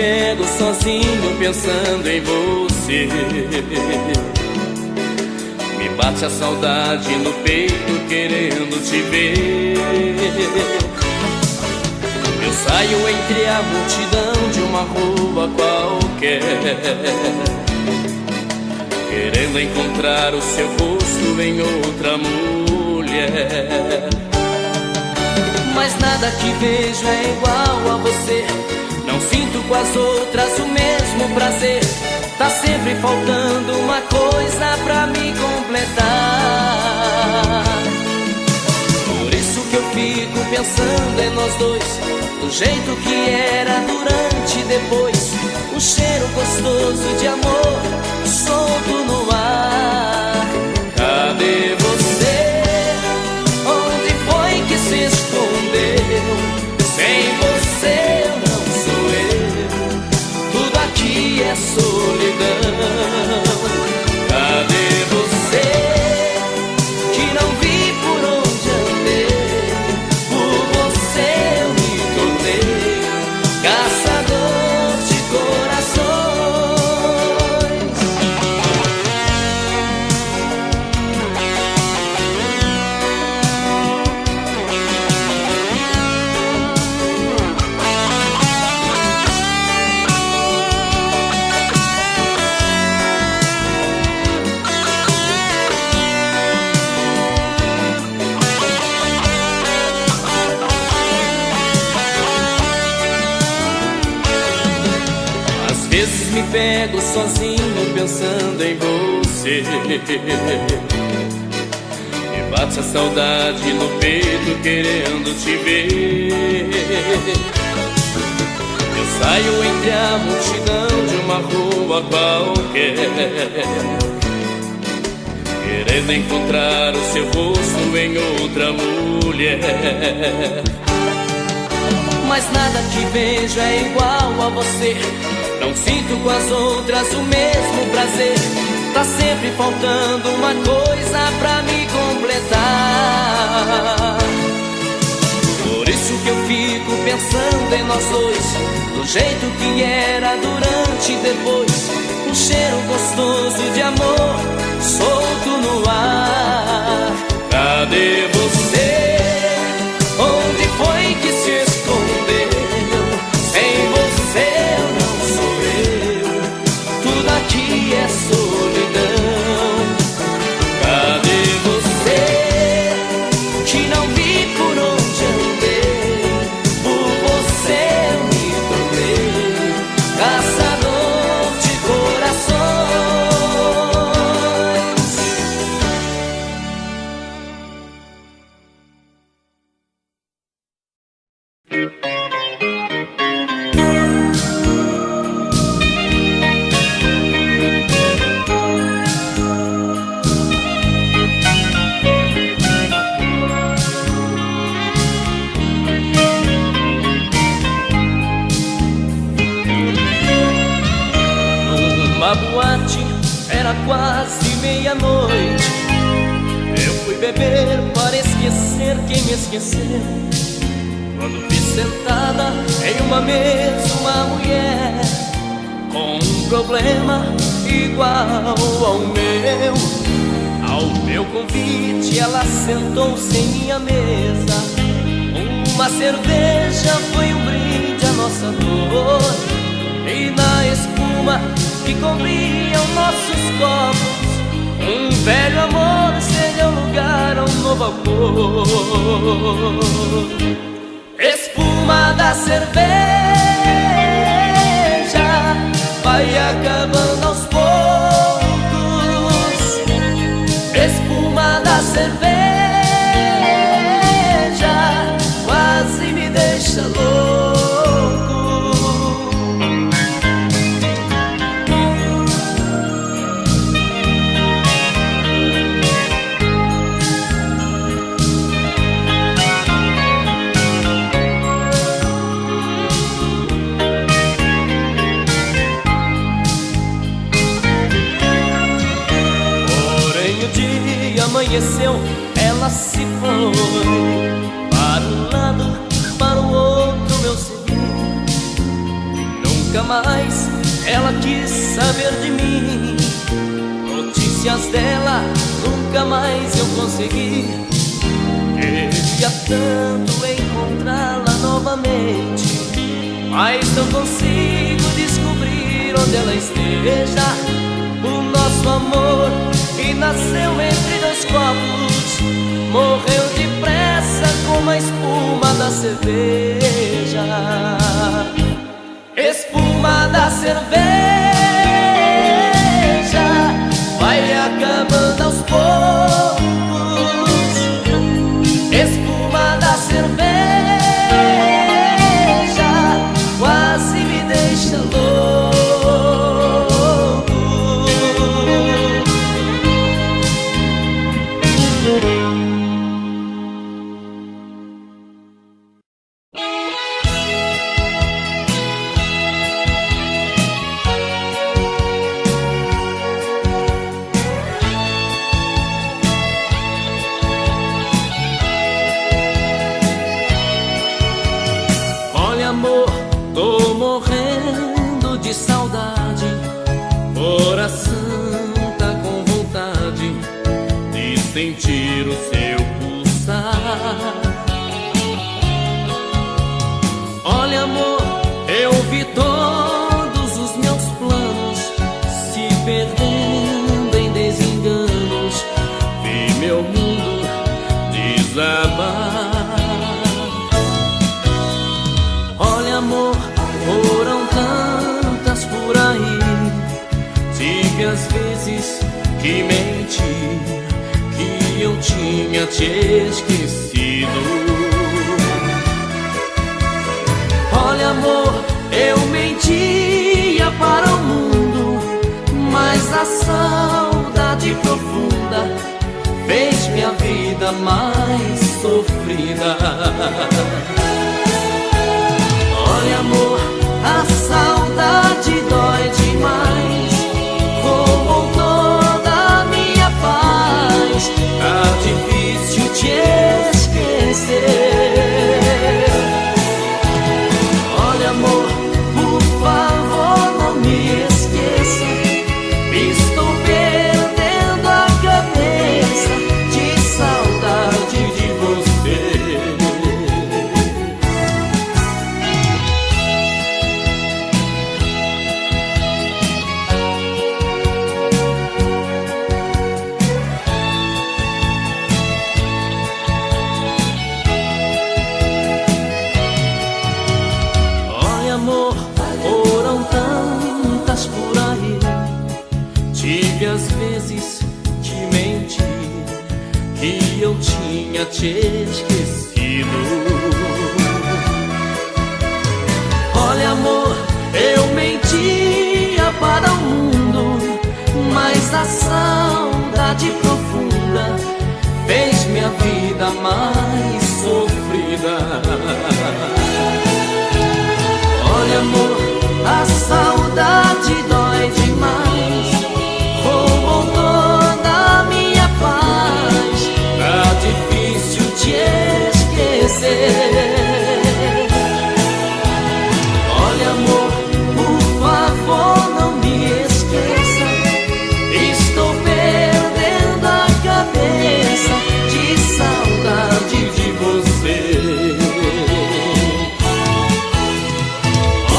pego sozinho pensando em você. Me bate a saudade no peito querendo te ver. Eu saio entre a multidão de uma rua qualquer, querendo encontrar o seu rosto em outra mulher. Mas nada que vejo é igual a você. Não sinto com as outras o mesmo prazer. Tá sempre faltando uma coisa pra me completar. Por isso que eu fico pensando em nós dois, do jeito que era durante e depois. Um cheiro gostoso de amor solto no ar. Cadê você? Onde foi que se escondeu? Sem você eu não sou eu. Tudo aqui é solidão. Cadê você? Que não vi por onde andei. Por você eu me tornei caçador de corações. Às vezes me pego sozinho pensando em você. Me bate a saudade no peito querendo te ver. Eu saio entre a multidão de uma rua qualquer, querendo encontrar o seu rosto em outra mulher. Mas nada que vejo é igual a você. Não sinto com as outras o mesmo prazer. Tá sempre faltando uma coisa pra me completar. Por isso que eu fico pensando em nós dois, do jeito que era durante e depois. Um cheiro gostoso de amor solto no ar. Cadê você? Onde foi que se escondeu? Sem você eu não sou eu. Tudo aqui é solidão. Cadê você? Que não vi por onde andei. Por você eu me tornei caçador de corações. Numa boate, era quase meia-noite. Eu fui beber para esquecer quem me esqueceu. Quando vi sentada em uma mesa uma mulher com um problema igual ao meu. Ao meu convite ela sentou-se em minha mesa. Uma cerveja foi um brinde à nossa dor. E na espuma que cobriam nossos copos, um velho amor cedeu lugar a um novo amor. Espuma da cerveja vai acabando aos poucos. Espuma da cerveja quase me deixa louco. Amanheceu, ela se foi para um lado, para o outro eu segui. nunca mais ela quis saber de mim. Notícias dela nunca mais eu consegui. Queria tanto encontrá-la novamente, mas não consigo descobrir onde ela esteja. O nosso amor, que nasceu entre dois copos, morreu depressa como a espuma da cerveja. Espuma da cerveja vai acabando aos poucos. Espuma da cerveja quase me deixa louco. Tô morrendo de saudade, coração tá com vontade de sentir o seu pulsar. Olha amor, eu vi todos os meus planos se perdendo em desenganos, vi meu mundo desabar. Olha amor, foram tantas por aí, tive às vezes que menti, que eu tinha te esquecido. Olha amor, eu mentia para o mundo, mas a saudade profunda fez minha vida mais sofrida. Olha amor, a saudade dói demais, roubou toda a minha paz, tá difícil te esquecer. Olha amor, por favor não me esqueça, estou perdendo a cabeça de saudade de você. Foram tantas por aí, tive às vezes que menti, que eu tinha te esquecido. Olha amor, eu mentia para o mundo, mas a saudade profunda fez minha vida mais sofrida. Olha amor, a saudade dói demais, roubou toda a minha paz, tá difícil te esquecer. Olha amor, por favor não me esqueça, estou perdendo a cabeça de saudade de você.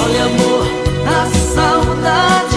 Olha amor, a saudade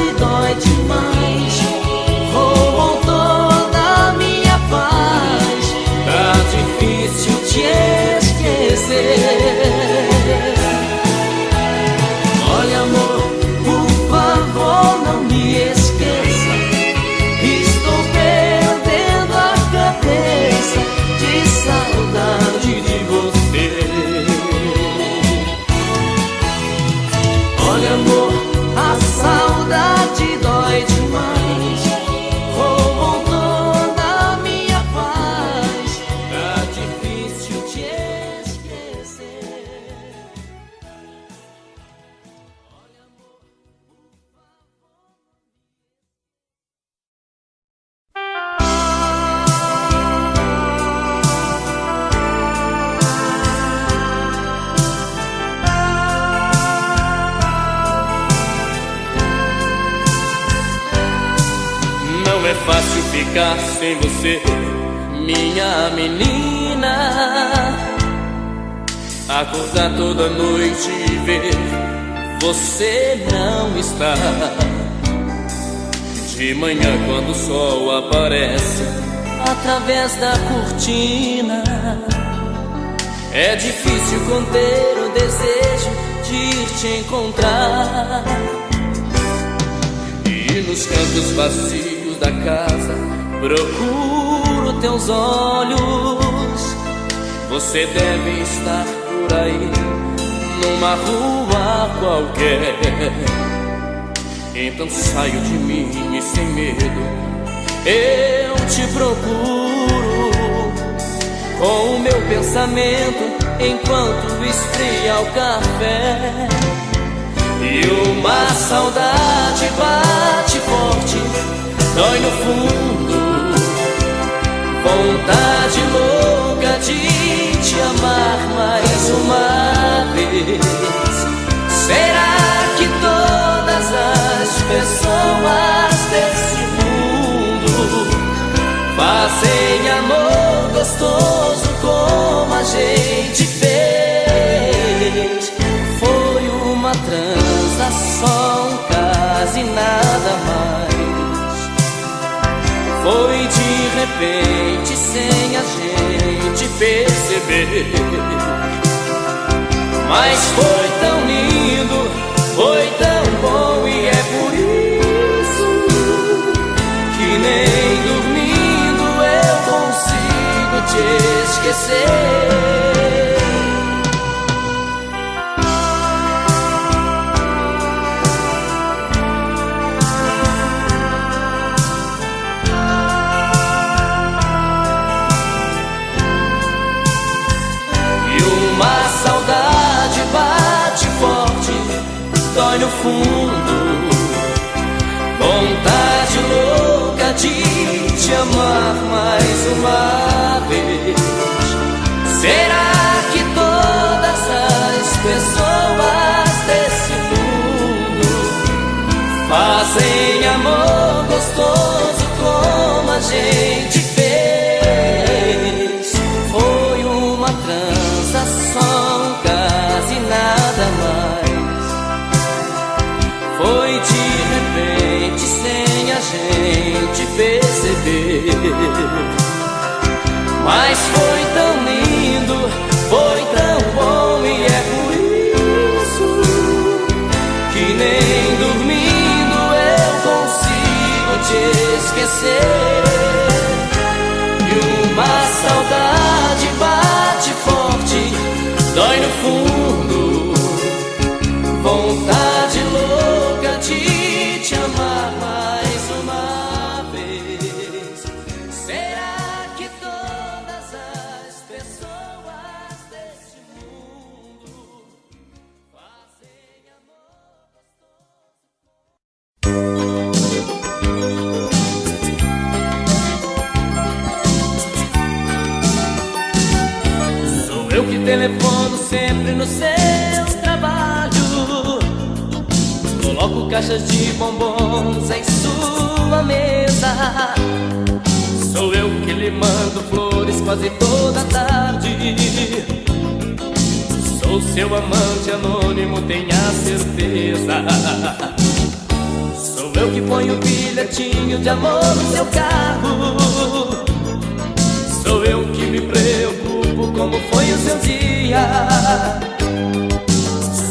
é fácil ficar sem você, minha menina. Acordar toda noite e ver você não está. De manhã quando o sol aparece através da cortina, é difícil conter o desejo de ir te encontrar. E nos cantos vazios da casa procuro teus olhos. Você deve estar por aí, numa rua qualquer. Então saio de mim e sem medo eu te procuro, com o meu pensamento enquanto esfria o café. E uma saudade bate forte, dói no fundo. Vontade louca de te amar mais uma vez. Será que todas as pessoas desse mundo fazem amor gostoso como a gente fez? Foi uma transação, um caso e nada mais. Foi de repente, sem a gente perceber. Mas foi tão lindo, foi tão bom, e é por isso que nem dormindo eu consigo te esquecer. Uma saudade bate forte, dói no fundo. Vontade louca de te amar mais uma vez. Será que todas as pessoas desse mundo fazem amor gostoso como a gente fez? Foi uma transação, quase nada mais. Foi de repente, sem a gente perceber. Mas foi tão lindo, foi tão bom, e é por isso que nem dormindo eu consigo te esquecer. E uma saudade bate forte, dói no fundo. Vontade louca de te amar mais uma vez. Será que todas as pessoas desse mundo fazem amor gostoso? Sou eu que telefono sempre no seu trabalho. Coloco caixas de bombons em sua mesa. Sou eu que lhe mando flores quase toda tarde. Sou seu amante anônimo, tenha certeza. Sou eu que ponho o bilhetinho de amor no seu carro. Sou eu que me preocupo como foi o seu dia.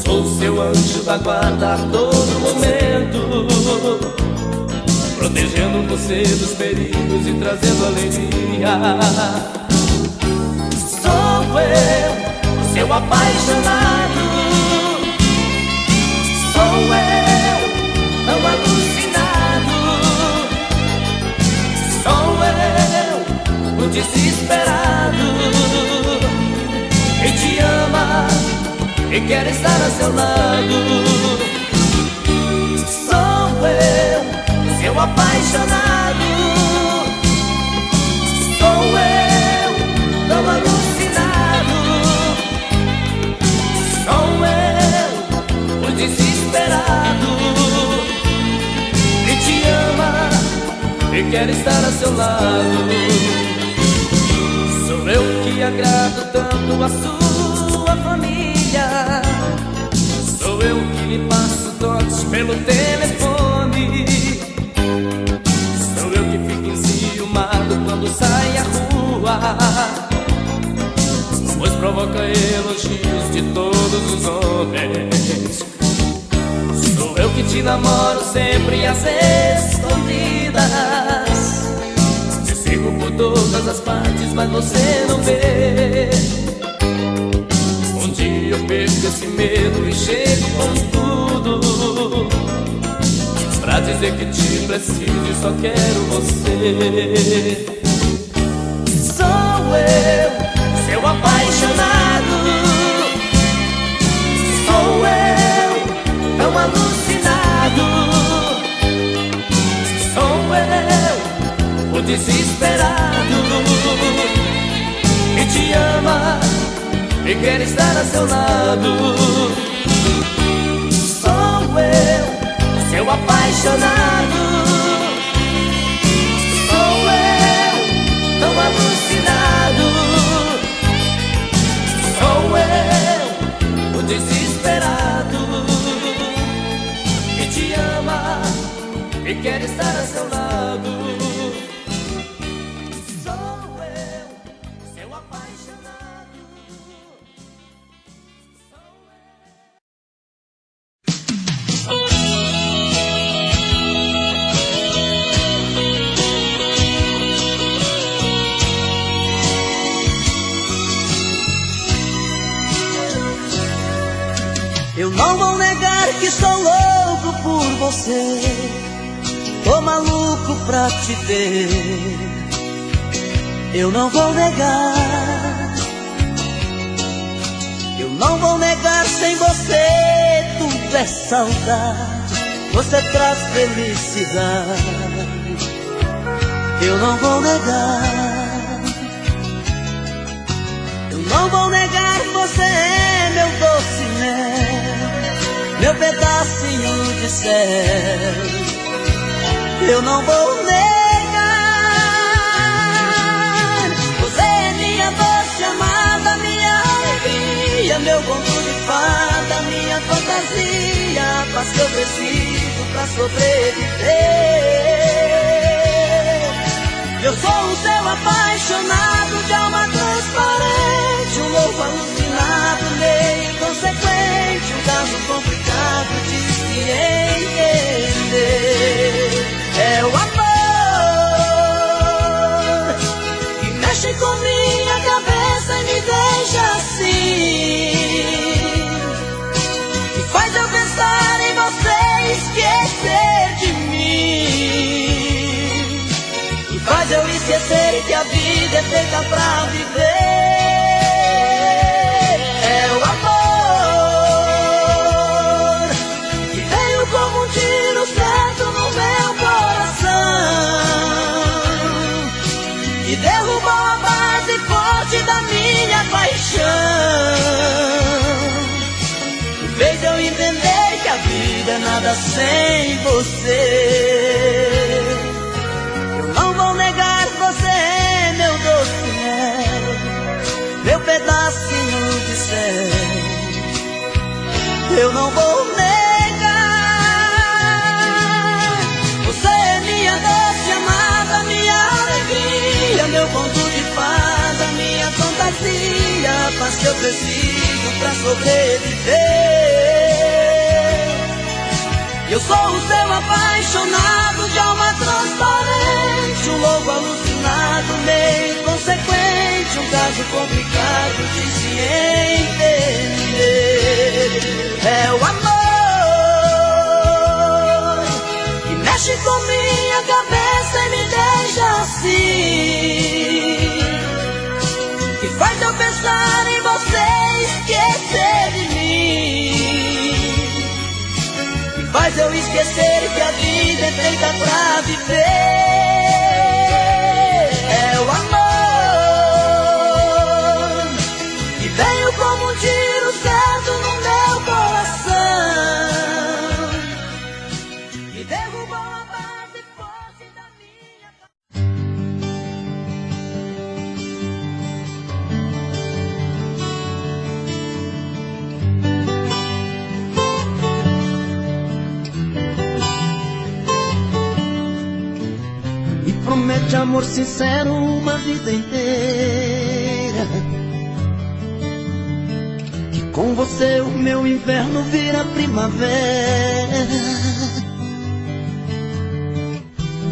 Sou seu anjo da guarda a todo momento, protegendo você dos perigos e trazendo alegria. Sou eu, o seu apaixonado. Sou eu, tão alucinado. Sou eu, o desesperado, que te ama e quer estar a seu lado. Sou eu, seu apaixonado. Sou eu, tão alucinado. Sou eu, o desesperado, que te ama e quero estar a seu lado. Sou eu que agrado tanto a sua família, sou eu que lhe passo toques pelo telefone, sou eu que fico enciumado quando sai à rua, pois provoca elogios de todos os homens. Sou eu que te namoro sempre às escondidas, te sigo por todas as partes, mas você não vê. Um dia eu perco esse medo e chego com tudo pra dizer que te preciso e só quero você. Sou eu, seu apaixonado, sou eu, tão alucinado, sou eu, o desesperado, que te ama e quer estar a seu lado. Sou eu, seu apaixonado, sou eu, tão alucinado, sou eu, o desesperado, que te ama e quer estar a seu lado. Sou eu, seu apaixonado, sou Eu não vou negar que sou louco por você, tô maluco pra te ver. Eu não vou negar, eu não vou negar, sem você tudo é saudade, você traz felicidade. Eu não vou negar, eu não vou negar, você é meu doce mel, meu pedacinho de céu. Eu não vou negar, você é minha doce amada, minha alegria, meu conto de fada, minha fantasia, a paz que eu preciso pra sobreviver. Eu sou o seu apaixonado, de alma transparente, um louco alucinado, meio inconsequente, um caso complicado de se entender. É o amor que mexe com minha cabeça e me deixa assim, que faz eu pensar em você e esquecer de mim, que faz eu esquecer que a vida é feita pra viver. É o amor que veio como um tiro certo no meu coração, que derrubou a base forte da minha paixão, que fez eu entender que a vida é nada sem você. Eu não vou negar, você é meu doce mel, meu pedacinho de céu. Eu não vou negar, você é minha doce amada, minha alegria, meu conto de fada, minha fantasia, a paz que eu preciso pra sobreviver. Eu sou o seu apaixonado, de alma transparente, um louco alucinado, meio inconsequente, um caso complicado de se entender. É o amor que mexe com minha cabeça e me deixa assim, que faz eu pensar em você e esquecer de mim, que faz eu esquecer que a vida é feita pra viver. É o amor que veio como um tiro certo no meu coração, que derrubou a base forte da minha promete amor sincero uma vida inteira, que com você o meu inverno vira primavera.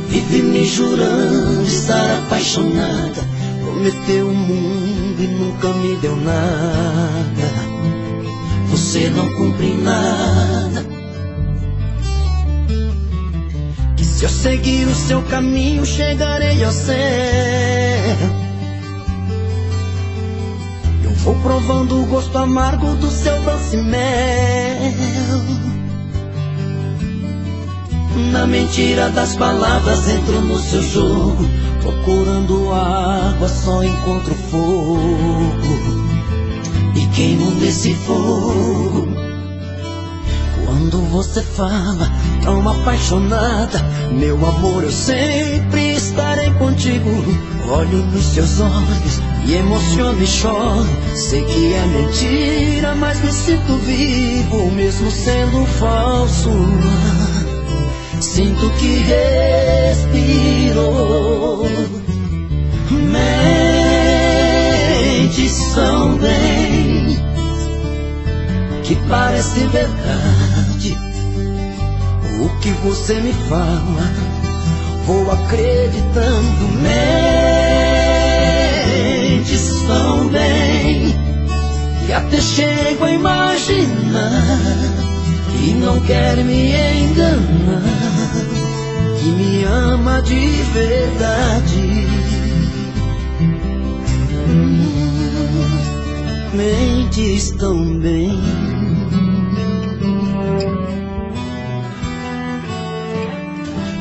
Vive me jurando estar apaixonada, prometeu o mundo e nunca me deu nada. Você não cumpre nada. Que se eu seguir o seu caminho chegarei ao céu. Eu vou provando o gosto amargo do seu doce mel. Na mentira das palavras entro no seu jogo, procurando água só encontro fogo, e queimo nesse fogo. Quando você fala tão apaixonada, meu amor, eu sempre estarei contigo. Olho nos seus olhos e emociono e choro. Sei que é mentira, mas me sinto vivo, mesmo sendo falso. Sinto que respiro. Mentes tão bem, que parece verdade. O que você me fala, vou acreditando. Mentes tão bem, que até chego a imaginar que não quer me enganar, que me ama de verdade. Mentes tão bem.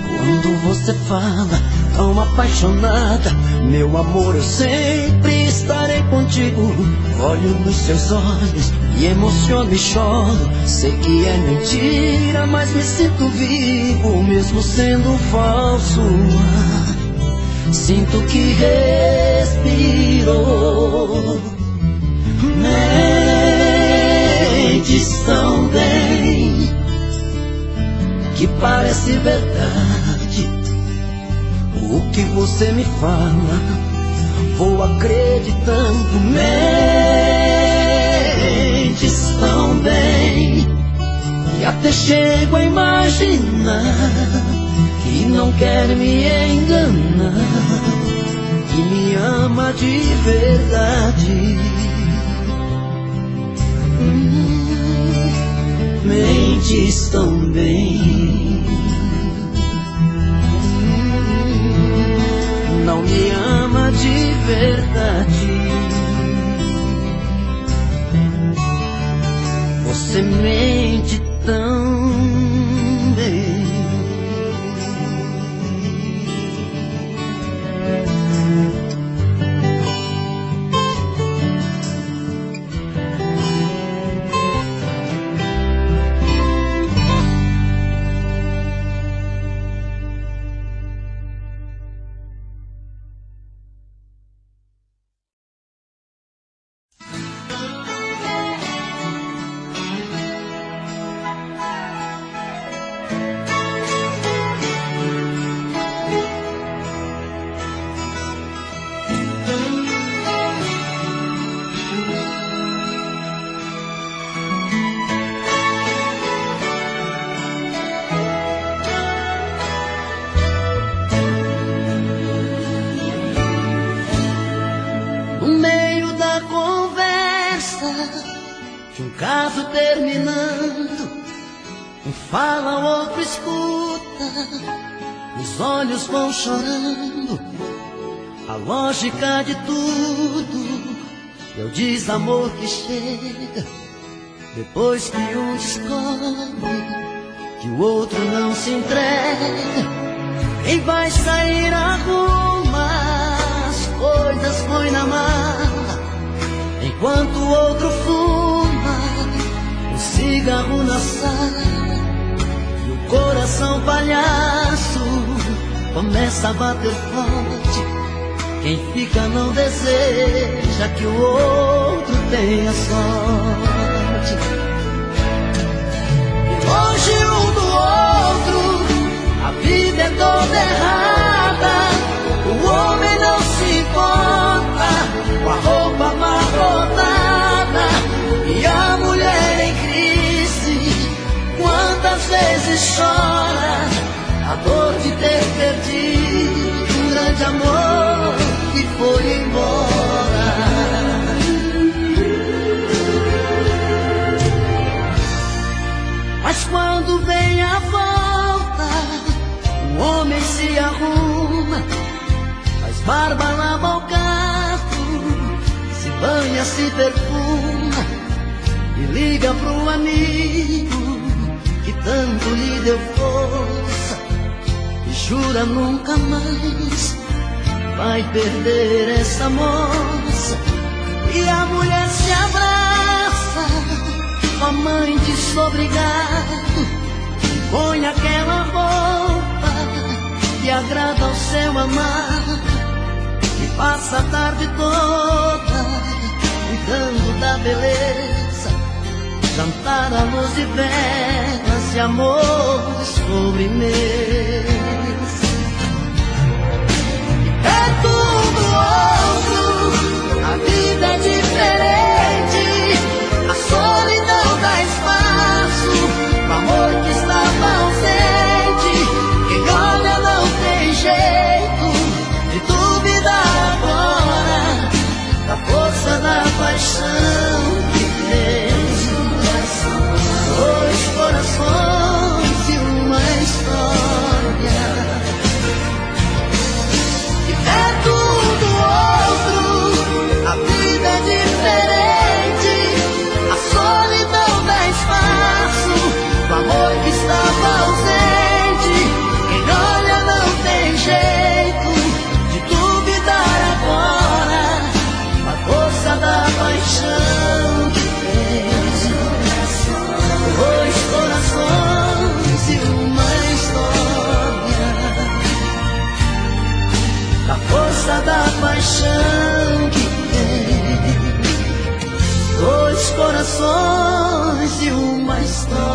Quando você fala tão apaixonada, meu amor, eu sempre estarei contigo. Olho nos seus olhos e emociono e choro. Sei que é mentira, mas me sinto vivo, mesmo sendo falso. Sinto que respiro. Mentes tão bem, que parece verdade. O que você me fala, vou acreditando. Mentes tão bem, que até chego a imaginar que não quer me enganar, que me ama de verdade. Mentes tão bem, não me ama de verdade. Você mente tão bem. De um caso terminando, um fala, o outro escuta, os olhos vão chorando. A lógica de tudo é o desamor que chega depois que um descobre que o outro não se entrega. Quem vai sair arruma as coisas, põe na mala, enquanto o outro fuma um cigarro na sala. E o coração palhaço começa a bater forte. Quem fica não deseja que o outro tenha sorte. E longe um do outro, a vida é toda errada. vezes chora a dor de ter perdido um grande amor que foi embora. Mas quando vem a volta, o homem se arruma, faz barba, lava o gato, se banha, se perfuma e liga pro amigo que tanto lhe deu força e jura nunca mais vai perder essa moça. E a mulher se abraça com a mãe desobrigado, põe aquela roupa que agrada ao seu amado e passa a tarde toda cuidando da beleza, cantar à luz de velas e amor de sobremesa. É tudo outro, a vida é diferente, a solidão dá espaço pro amor que estava ausente. Quem olha não tem jeito de duvidar agora da força da paixão que tem. Dois corações e uma história. É tudo outro, a vida é diferente, a solidão dá espaço pro amor que estava ausente. Quem olha não tem jeito de duvidar agora a força da paixão que fez. Dois corações e uma história, a força da paixão que tem. Dois corações e uma história.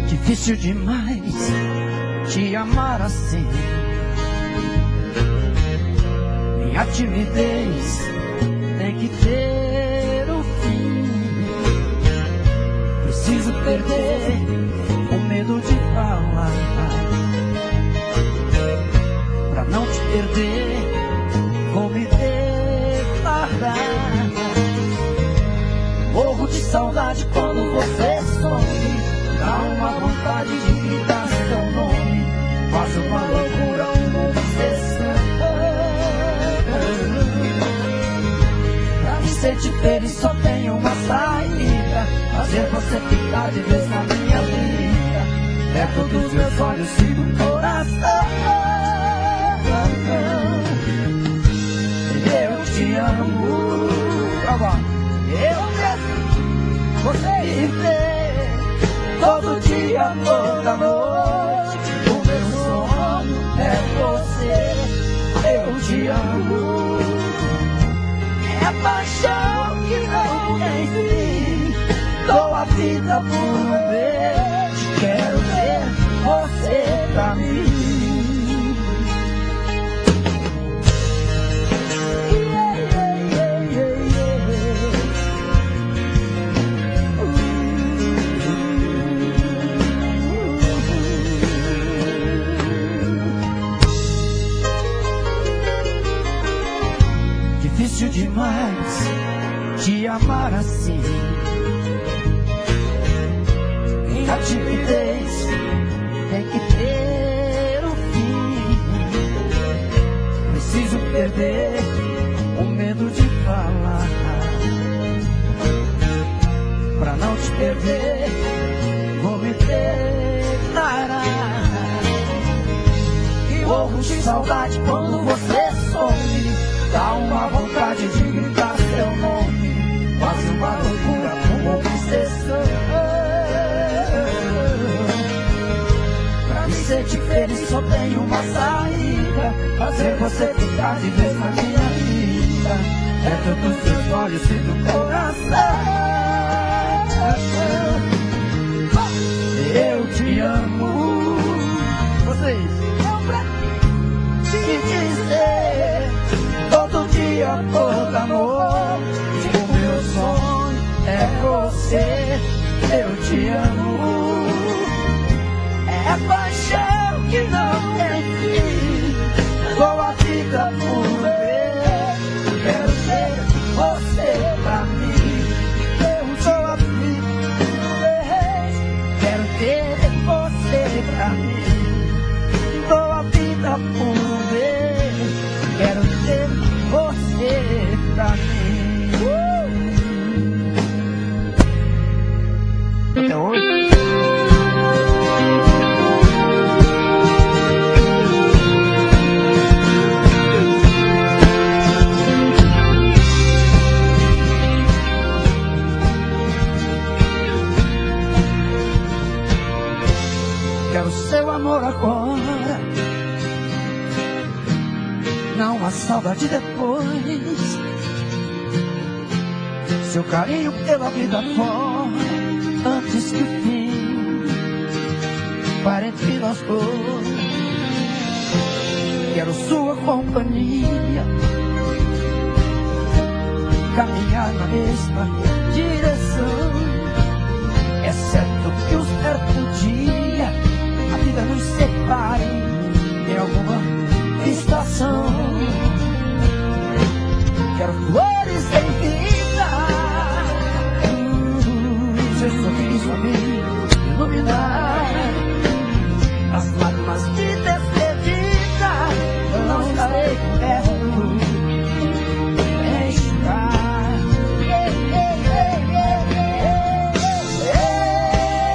Difícil demais te amar assim. Minha timidez tem que ter um fim. Preciso perder o medo de falar, pra não te perder, vou me declarar. Morro de saudade quando você some, dá uma vontade de gritar seu nome, faz uma loucura, uma obsessão. Pra me sentir feliz só tem uma saída, fazer você ficar de vez na minha vida, perto dos meus olhos e do coração. Eu te amo, eu preciso você me ver todo dia, toda noite. O meu sonho é você. Eu te amo. É paixão que não tem fim. Dou a vida por um beijo. Quero ver você pra mim. Difícil demais te amar assim. Minha timidez tem que ter um fim. Preciso perder o medo de falar, pra não te perder, vou me declarar. Que morro de saudade quando você some, dá uma vontade de gritar seu nome, faz uma loucura, uma obsessão. Pra me sentir feliz só tem uma saída, fazer você ficar de vez na minha vida, perto dos seus olhos e do coração. Eu te amo. pra te dizer todo dia, todo amor. O meu sonho é você, eu te amo. É paixão que não tem fim, dou a vida por ver. Quero ser você pra mim, eu dou a vida por ver. Quero ter você pra mim, dou a vida por ver. Quero ter você pra mim. Até hoje. Quero seu amor agora, não há saudade depois. Seu carinho pela vida fora, antes que o fim pare entre nós dois. Quero sua companhia, caminhar na mesma direção, exceto que o certo dia a vida nos separe em alguma estação. Quero flores em vida, seu sorriso a me iluminar. As lágrimas de despedida eu não estarei perto enxugar.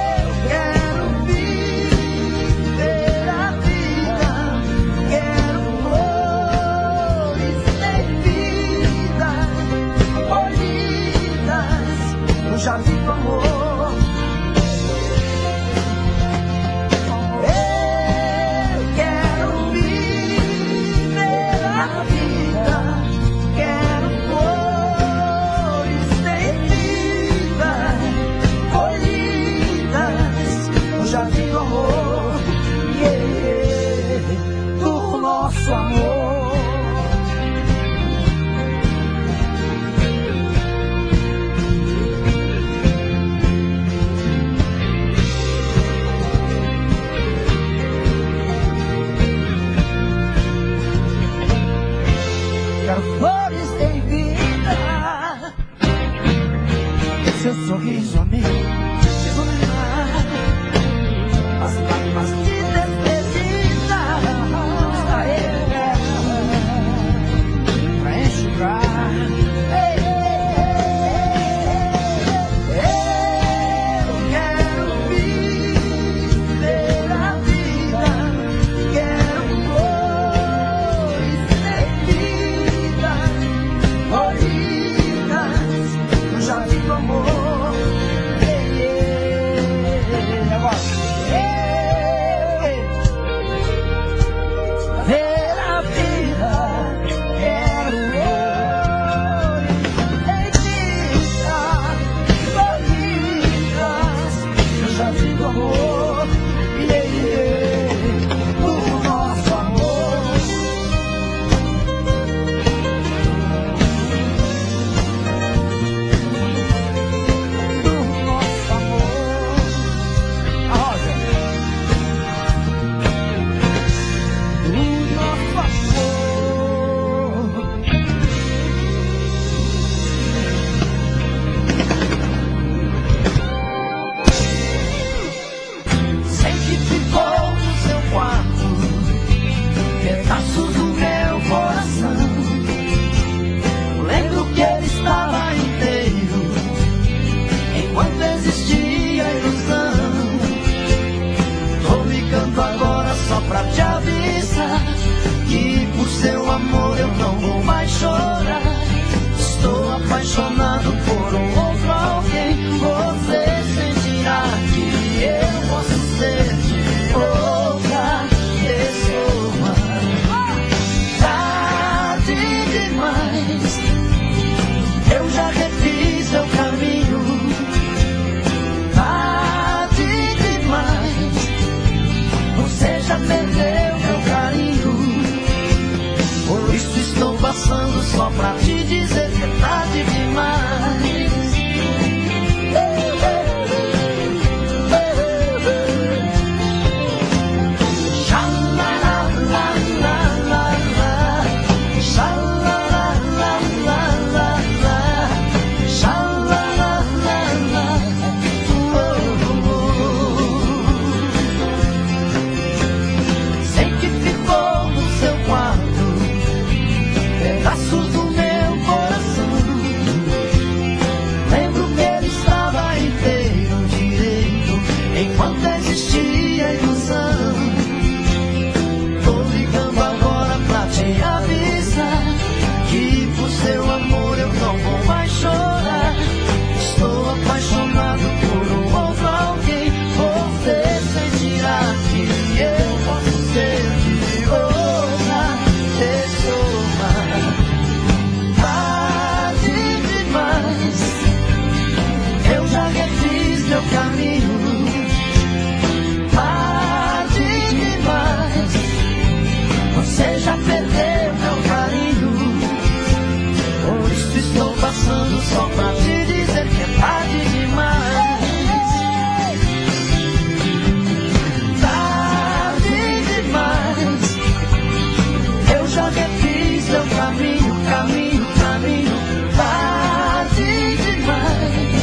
Eu quero viver a vida, quero flores sem vida, colhidas no jardim do amor. Nosso amor, quero flores em vida, seu sorriso a me iluminar. As lágrimas de despedida pra enxugar. Eu quero viver a vida, quero flores sem vida, colhidas no jardim do amor. só pra te dizer que é tarde demais. Só pra te dizer que é tarde demais. Tarde demais. Eu já refiz meu caminho, caminho, caminho. Tarde demais.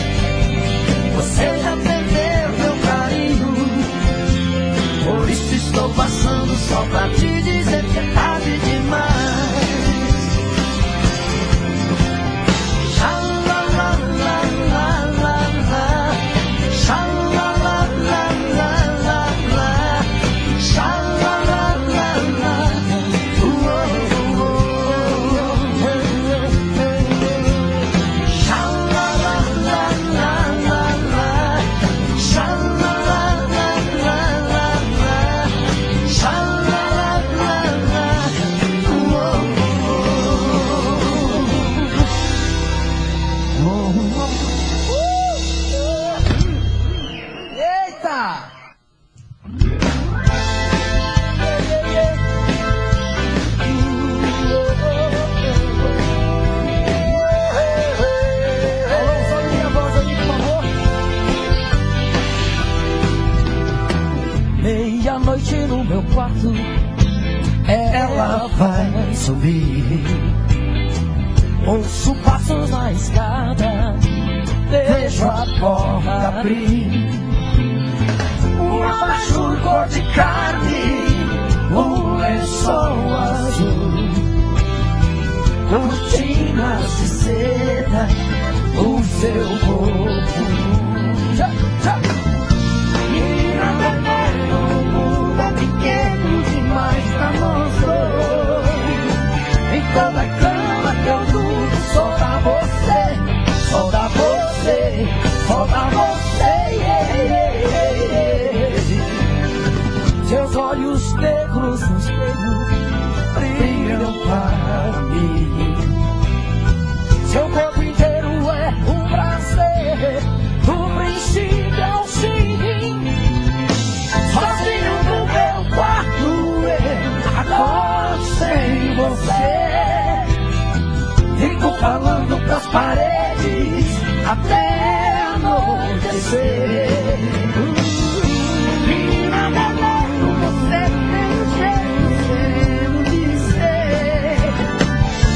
Você já perdeu meu carinho. Por isso estou passando só pra te dizer que é tarde demais. Meia-noite no meu quarto, ela vai subir. Ouço passos na escada, vejo a porta abrir. Um abaixo cor de carne, um lençol azul, cortinas de seda, o seu corpo. Menina veneno, o mundo é pequeno demais pra nós dois. Em toda cama que eu durmo, só dá você, só dá você, só dá você. Seus olhos negros no espelho brilham para mim. Seu corpo inteiro é um prazer, do princípio ao fim. Sozinho no meu quarto, eu adoro sem você. Fico falando pras paredes até anoitecer. Menina veneno, você tem um jeito de ser.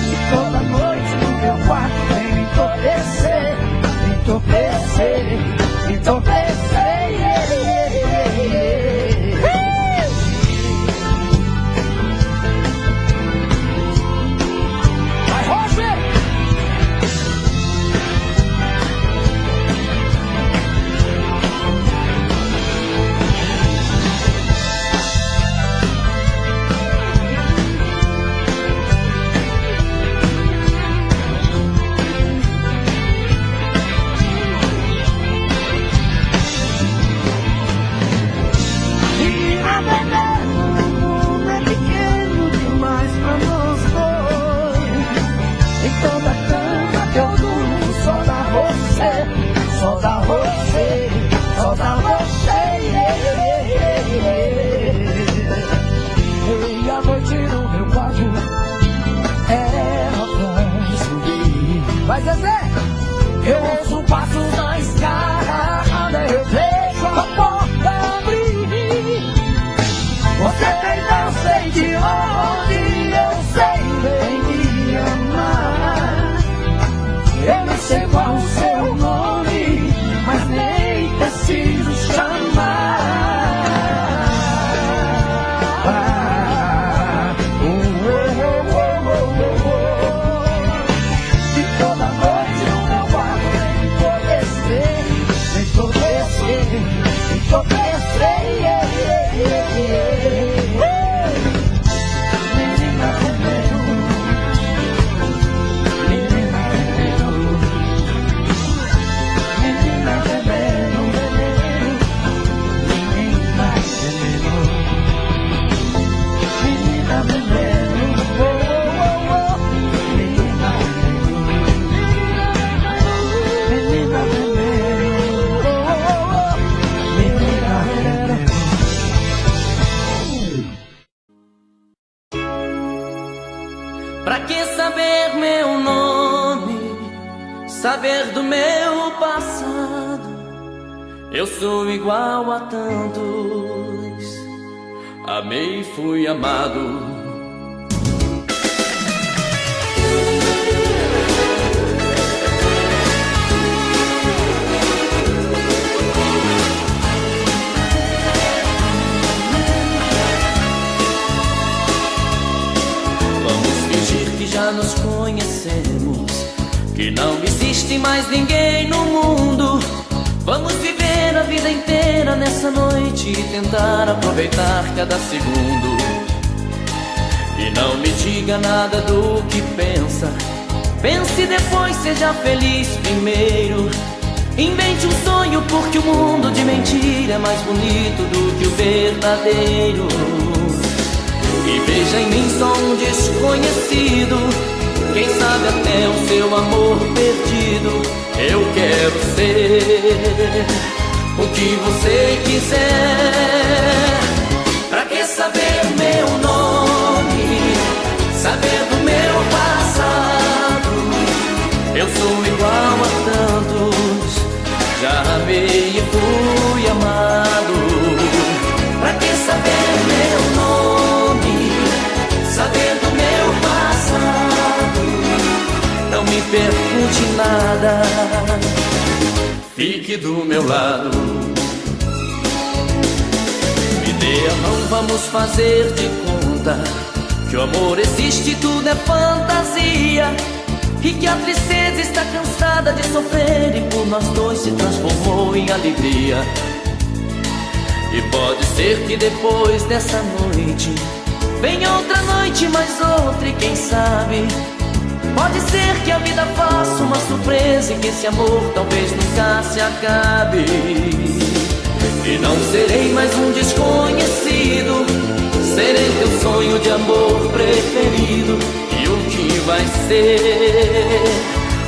E toda noite no meu quarto vem me entorpecer, me entorpecer, me entorpecer. Meia-noite no meu quarto, ela vai Vai, Zezé! Eu ouço um passo na escada, eu vejo a porta abrir. Você vem, não sei de onde, eu sei, vem me amar. Eu não sei qual o seu nome, mas nem preciso chamar. E toda noite o meu quarto vem entorpecer, vem entorpecer, entorpecer. Menina veneno, menina veneno, menina veneno, menina veneno, menina veneno, oh, oh, oh, menina veneno, menina veneno, oh, oh, oh, menina veneno. Pra que saber meu nome, saber do meu passado? Eu sou igual a tantos, amei e fui amado. Já nos conhecemos, que não existe mais ninguém no mundo. Vamos viver a vida inteira nessa noite e tentar aproveitar cada segundo. E não me diga nada do que pensa, pense depois, seja feliz primeiro. Invente um sonho, porque o mundo de mentira é mais bonito do que o verdadeiro. E veja em mim só um desconhecido, quem sabe até o seu amor perdido. Eu quero ser o que você quiser. Pra que saber meu nome, saber do meu passado? Eu sou igual a tantos, já amei e fui amado. Pra que saber meu nome, saber do meu passado? Não me pergunte nada, fique do meu lado. Me dê a mão, vamos fazer de conta que o amor existe, tudo é fantasia, e que a tristeza está cansada de sofrer e por nós dois se transformou em alegria. E pode ser que depois dessa noite venha outra noite, mais outra, e quem sabe pode ser que a vida faça uma surpresa e que esse amor talvez nunca se acabe. E não serei mais um desconhecido, serei teu sonho de amor preferido. E o que vai ser,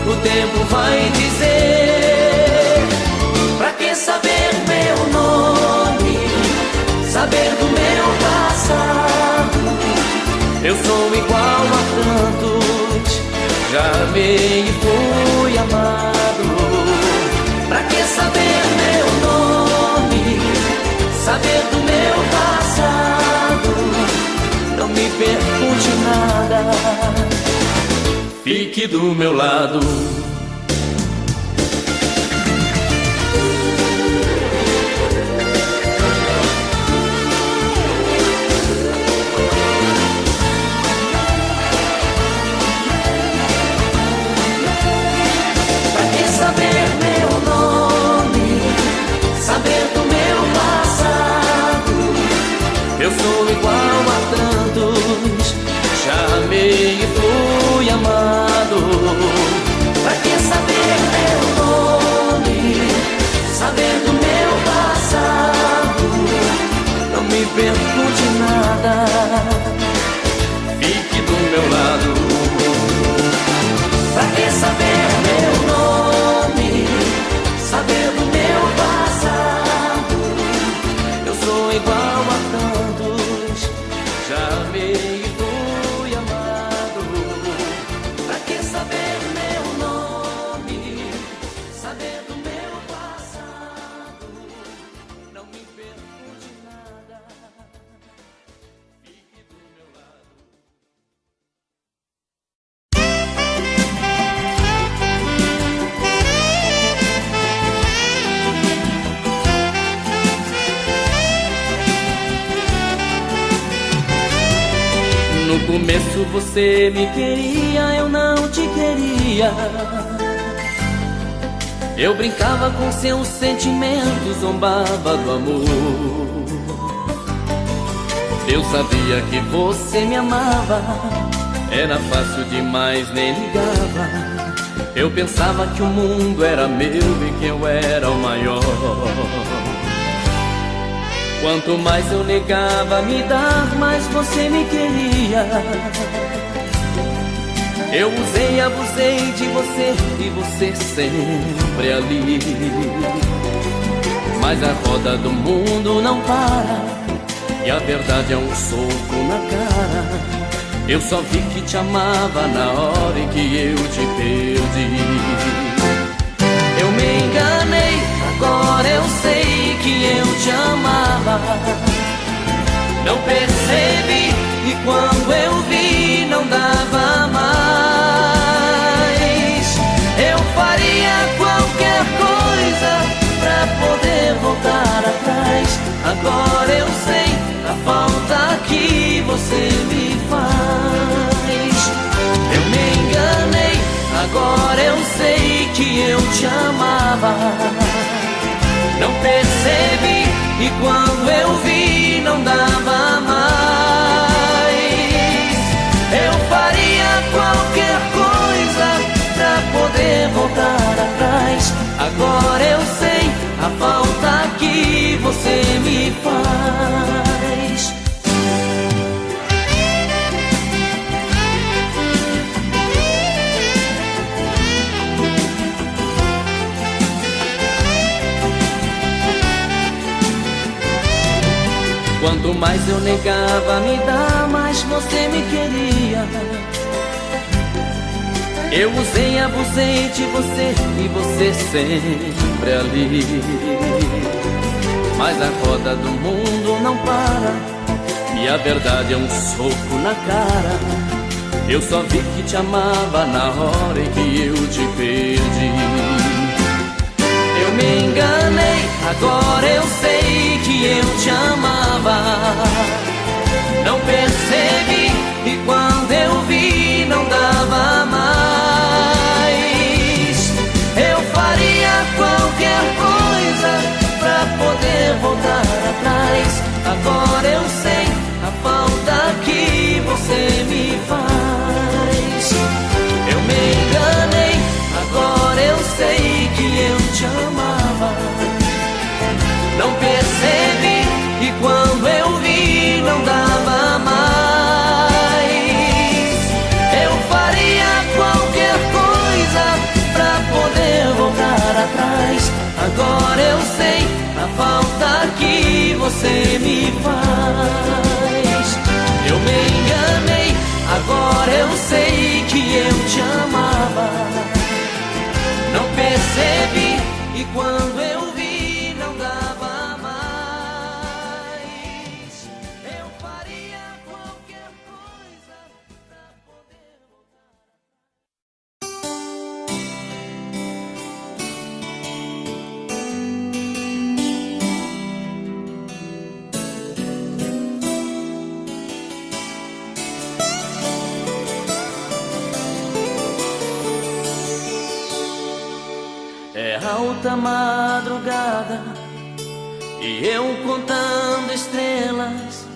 o tempo vai dizer. Pra que saber meu nome, saber do meu passado? Eu sou igual a tantos, já amei e fui amado. Pra que saber meu nome, saber do meu passado? Não me pergunte nada, fique do meu lado. Saber meu nome, saber do meu passado. Eu sou igual a tantos, já amei e fui amado. Pra que No começo você me queria, eu não te queria. Eu brincava com seus sentimentos, zombava do amor. Eu sabia que você me amava, era fácil demais, nem ligava. Eu pensava que o mundo era meu e que eu era o maior. Quanto mais eu negava me dar, mais você me queria. Eu usei e abusei de você e você sempre ali. Mas a roda do mundo não para e a verdade é um soco na cara. Eu só vi que te amava na hora em que eu te perdi. Eu me enganei, agora eu sei que eu te amava. Não percebi e quando eu vi não dava mais. Eu faria qualquer coisa pra poder voltar atrás. Agora eu sei a falta que você me faz. Eu me enganei, agora eu sei que eu te amava. Não percebi e quando eu vi não dava mais. Eu faria qualquer coisa pra poder voltar atrás. Agora eu sei a falta que você me faz. Quanto mais eu negava me dar, mais você me queria. Eu usei e abusei de você e você sempre ali. Mas a roda do mundo não para e a verdade é um soco na cara. Eu só vi que te amava na hora em que eu te perdi. Eu me enganei, agora eu sei que eu te amava. Não percebi e quando eu vi não dava mais. Eu faria qualquer coisa pra poder voltar atrás. Agora eu sei a falta que você me faz. Eu me enganei, agora eu sei que eu te amava. Não percebi e quando eu vi não dava mais. Eu faria qualquer coisa pra poder voltar atrás. Agora eu sei a falta que você me faz. Eu me enganei, agora eu sei que eu te amava. Não percebi e quando eu vi não dava mais. Eu faria qualquer coisa pra poder É alta madrugada e eu contando estrelas.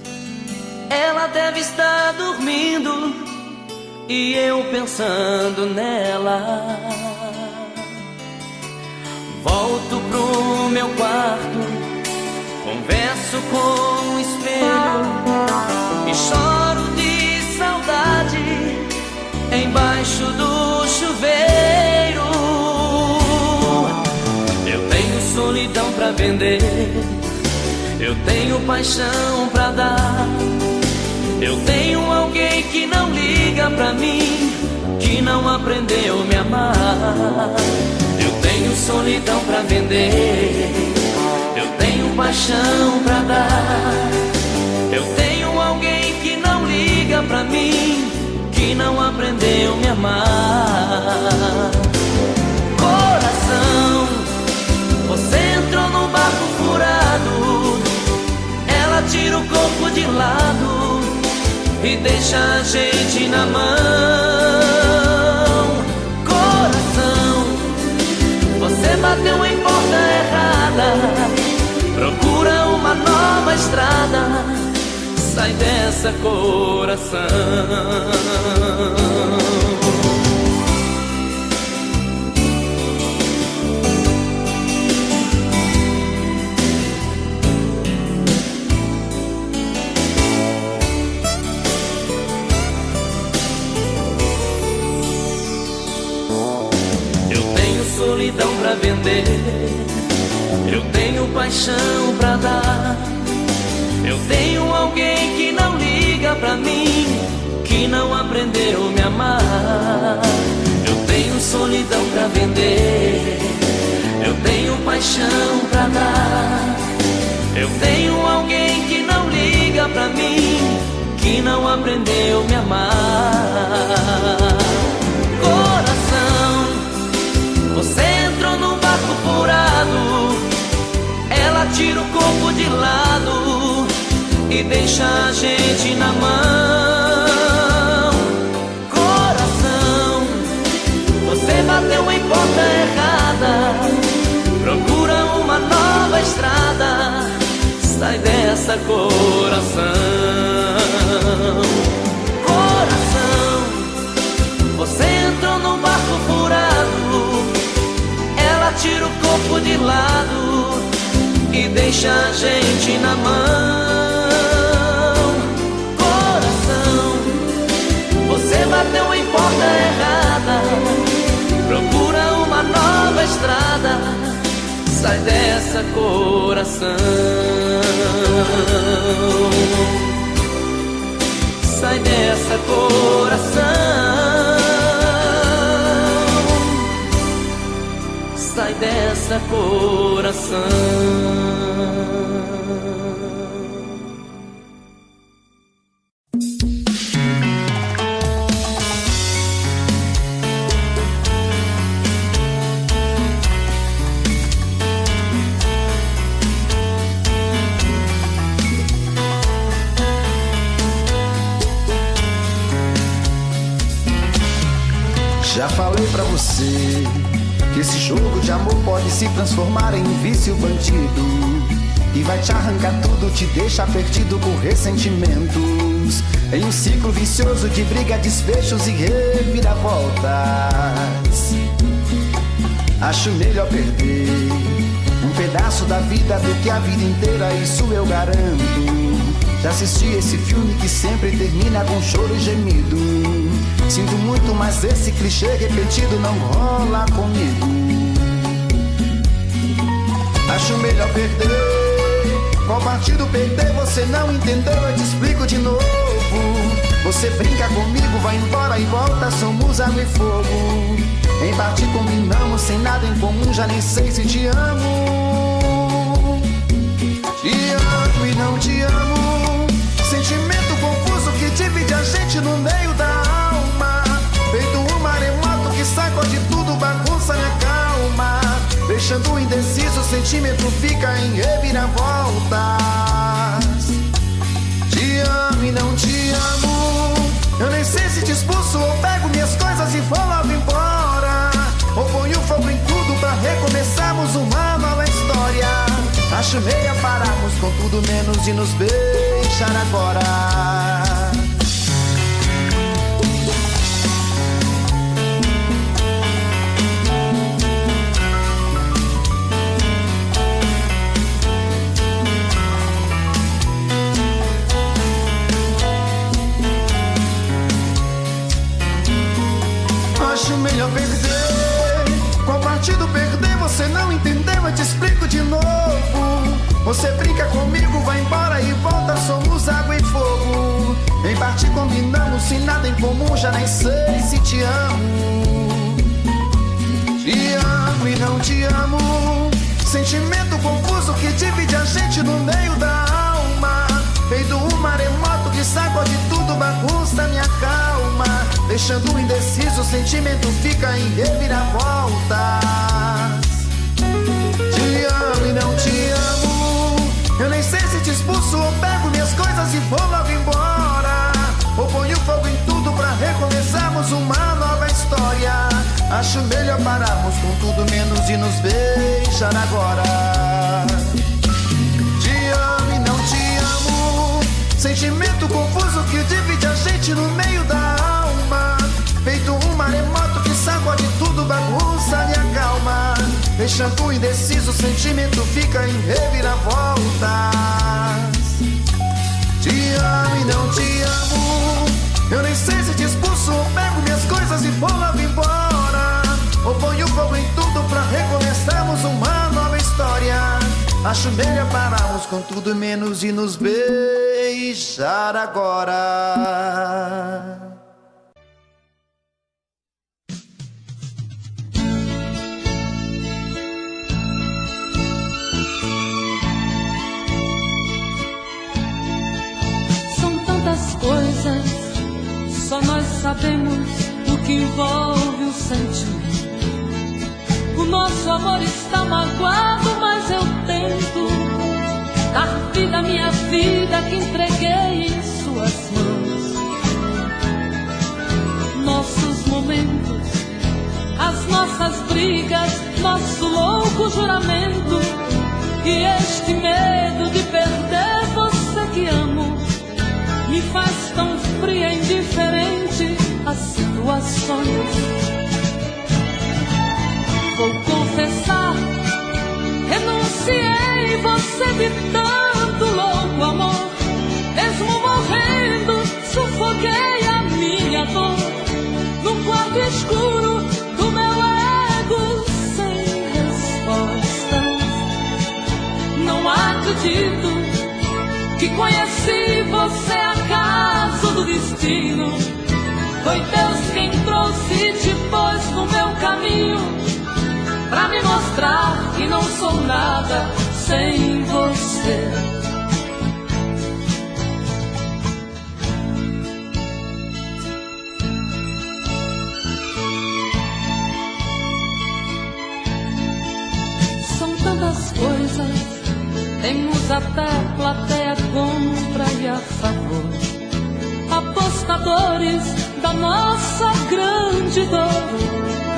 Ela deve estar dormindo e eu pensando nela. Volto pro meu quarto, converso com o espelho e choro de saudade embaixo do chuveiro. Eu tenho solidão pra vender, eu tenho paixão pra dar. Eu tenho alguém que não liga pra mim, que não aprendeu a me amar. Eu tenho solidão pra vender, eu tenho paixão pra dar. Eu tenho alguém que não liga pra mim, que não aprendeu a me amar. Coração, você entrou no barco furado, ela tira o corpo de lado. e deixa a gente na mão. Coração, você bateu em porta errada, procura uma nova estrada, sai dessa, coração. Solidão pra vender, eu tenho paixão pra dar. Eu tenho alguém que não liga pra mim, que não aprendeu a me amar. Eu tenho solidão pra vender, eu tenho paixão pra dar. Eu tenho alguém que não liga pra mim, que não aprendeu a me amar. Coração, você entrou num barco furado, ela tira o corpo de lado e deixa a gente na mão. Coração, você bateu em porta errada, procura uma nova estrada, sai dessa, coração. Coração, você entrou num barco furado, ela tira o corpo de lado e deixa a gente na mão. Coração, você bateu em porta errada, procura uma nova estrada, sai dessa, coração. Sai dessa, coração. Sai dessa, coração. Já falei pra você que esse jogo de amor pode se transformar em vício bandido, e vai te arrancar tudo, te deixar perdido por ressentimentos, em um ciclo vicioso de briga, desfechos e reviravoltas. Acho melhor perder um pedaço da vida do que a vida inteira, isso eu garanto. Já assisti esse filme que sempre termina com choro e gemido. Sinto muito, mas esse clichê repetido não rola comigo. Acho melhor perder. Qual partido perder? Você não entendeu, eu te explico de novo. Você brinca comigo, vai embora e volta, somos água e fogo. Em parte combinamos, sem nada em comum, já nem sei se te amo. Te amo e não te amo. Sentimento confuso que divide a gente no meio da alma. Feito um maremoto que sacode tudo, bagunça minha calma. Deixando indeciso, o sentimento fica em reviravoltas. Te amo e não te amo. Eu nem sei se te expulso ou pego minhas coisas e vou logo embora, ou ponho fogo em tudo pra recomeçarmos uma nova história. Acho meia pararmos com tudo menos de nos beijar agora. Acho melhor perder. Qual partido perder? Você não entendeu, eu te explico de novo. Você brinca comigo, vai embora e volta, somos água e fogo. Em parte combinamos, sem nada em comum, já nem sei se te amo. Te amo e não te amo. Sentimento confuso que divide a gente no meio da alma. Feito um maremoto que sacode tudo, bagunça minha calma. Deixando indeciso, o sentimento fica em reviravoltas. Te amo e não te amo. Eu nem sei se te expulso ou pego minhas coisas e vou logo embora, ou inventamos uma nova história. Acho melhor pararmos com tudo menos e nos beijar agora. Te amo e não te amo, sentimento confuso que divide a gente no meio da alma. Feito um maremoto que sacode tudo, bagunça e acalma. Deixando indeciso, o sentimento fica em reviravoltas. Te amo e não te amo, eu nem sei se te expulso ou pego minhas coisas e vou logo embora. Ou ponho fogo em tudo pra recomeçarmos uma nova história. Acho melhor pararmos com tudo menos e nos beijar agora. Coisas, só nós sabemos o que envolve o sentimento. O nosso amor está magoado, mas eu tento dar vida à minha vida que entreguei em suas mãos. Nossos momentos, as nossas brigas, nosso louco juramento e este medo de perder você que amo me faz tão fria e indiferente às situações. Vou confessar, renunciei você de tanto louco amor. Mesmo morrendo, sufoquei a minha dor num quarto escuro do meu ego sem respostas. Não acredito que conheci você acaso do destino. Foi Deus quem trouxe e te pôs no meu caminho, pra me mostrar que não sou nada sem você. São tantas coisas, temos até plateia contra e a favor, apostadores da nossa grande dor,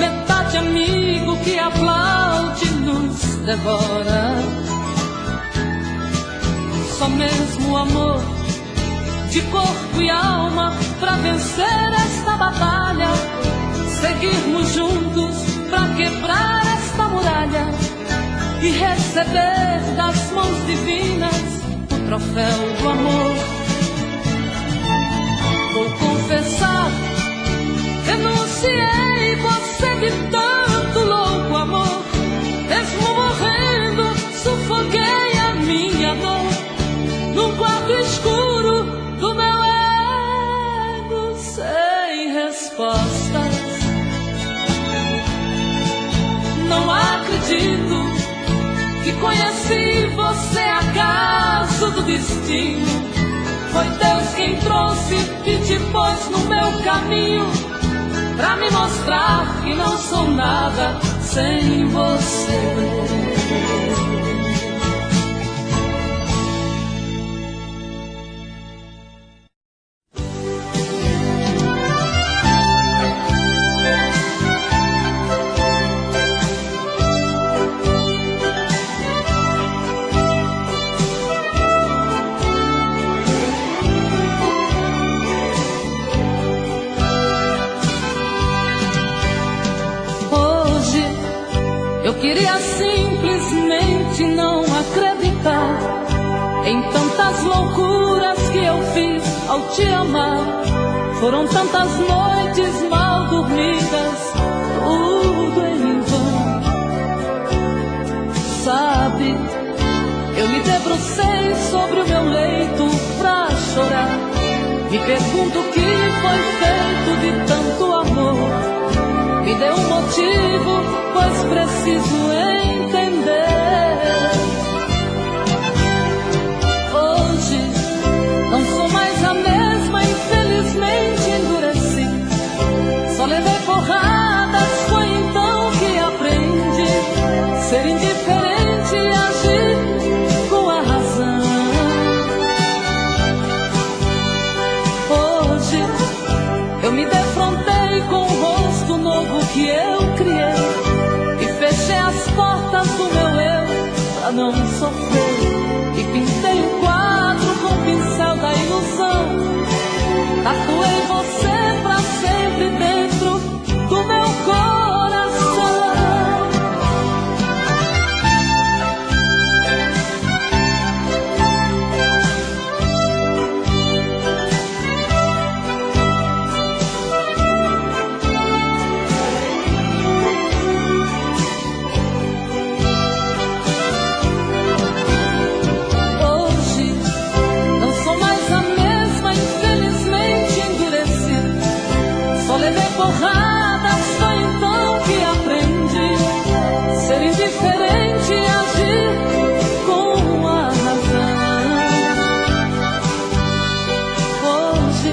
metade amigo que aplaude e nos devora. Só mesmo amor de corpo e alma pra vencer esta batalha, seguirmos juntos pra quebrar esta muralha e receber das mãos divinas o troféu do amor. Vou confessar, renunciei você de tanto louco amor. Mesmo morrendo, sufoquei a minha dor num quarto escuro do meu ego sem respostas. Não acredito que conheci você acaso do destino. Foi Deus quem trouxe e te pôs no meu caminho, pra me mostrar que não sou nada sem você. Eu queria simplesmente não acreditar em tantas loucuras que eu fiz ao te amar. Foram tantas noites mal dormidas, tudo em vão. Sabe, eu me debrucei sobre o meu leito pra chorar. Me pergunto o que foi feito de tanto amor. Me dê um motivo, pois preciso entender. Hoje não sou mais a mesma, infelizmente endureci. Só levei porradas, foi então que aprendi ser indiferente e agir com a razão. Hoje porrada foi então que aprendi ser indiferente e agir com a razão. Hoje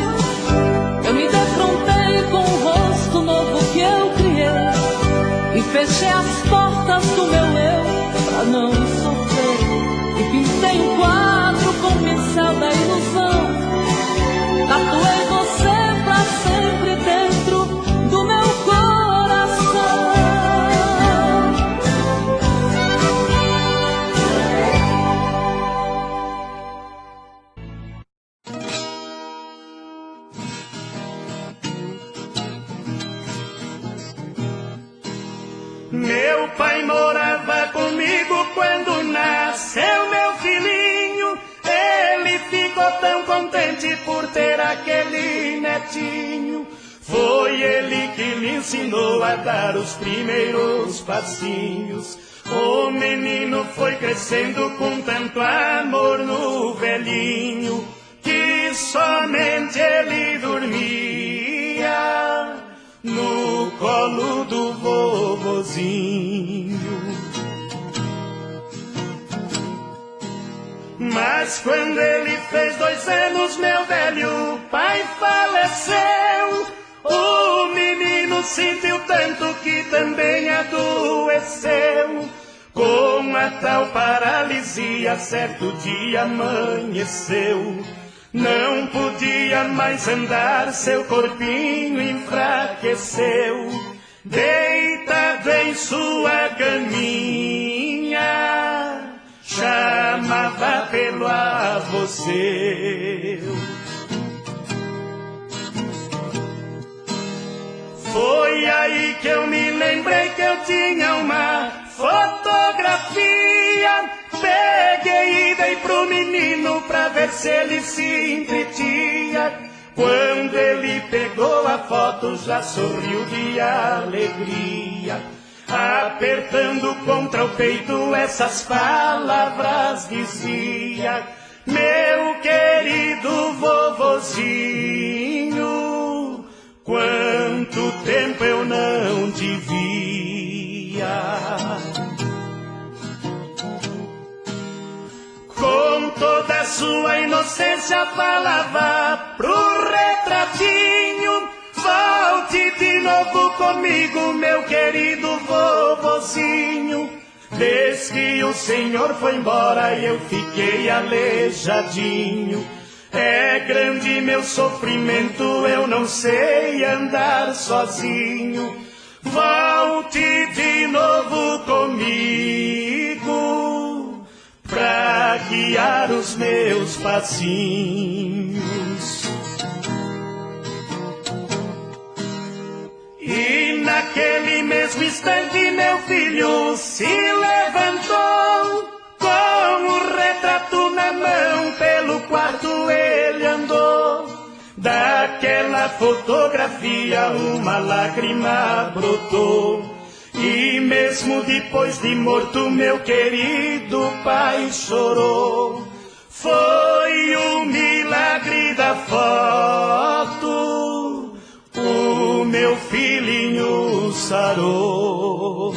eu me defrontei com o rosto novo que eu criei e fechei as portas do meu eu pra não sofrer, e pintei um quadro com o pincel da ilusão. Tatuei você pra sempre dentro do meu coração. Meu pai morava comigo quando nasceu meu filhinho. Ele ficou tão contente por ter aquele netinho. Foi ele que me ensinou a dar os primeiros passinhos. O menino foi crescendo com tanto amor no velhinho, que somente ele dormia no colo do vovozinho. Mas quando ele fez 2 anos, meu velho pai faleceu. O menino sentiu tanto que também adoeceu. Com a tal paralisia, certo dia amanheceu. Não podia mais andar, seu corpinho enfraqueceu. Deitado em sua caminha, chamava pelo avô seu. Foi aí que eu me lembrei que eu tinha uma fotografia. Peguei e dei pro menino pra ver se ele se entretia. Quando ele pegou a foto, já sorriu de alegria. Apertando contra o peito, essas palavras dizia: meu querido vovozinho, quanto tempo eu não te via. Com toda a sua inocência falava pro retratinho: volte de novo comigo, meu querido vovozinho. Desde que o senhor foi embora eu fiquei aleijadinho. É grande meu sofrimento, eu não sei andar sozinho. Volte de novo comigo pra guiar os meus passinhos. E naquele mesmo instante meu filho se levantou. Com o retrato na mão pelo quarto ele andou. Daquela fotografia uma lágrima brotou. E mesmo depois de morto meu querido pai chorou. Foi o milagre da foto, o meu filhinho sarou.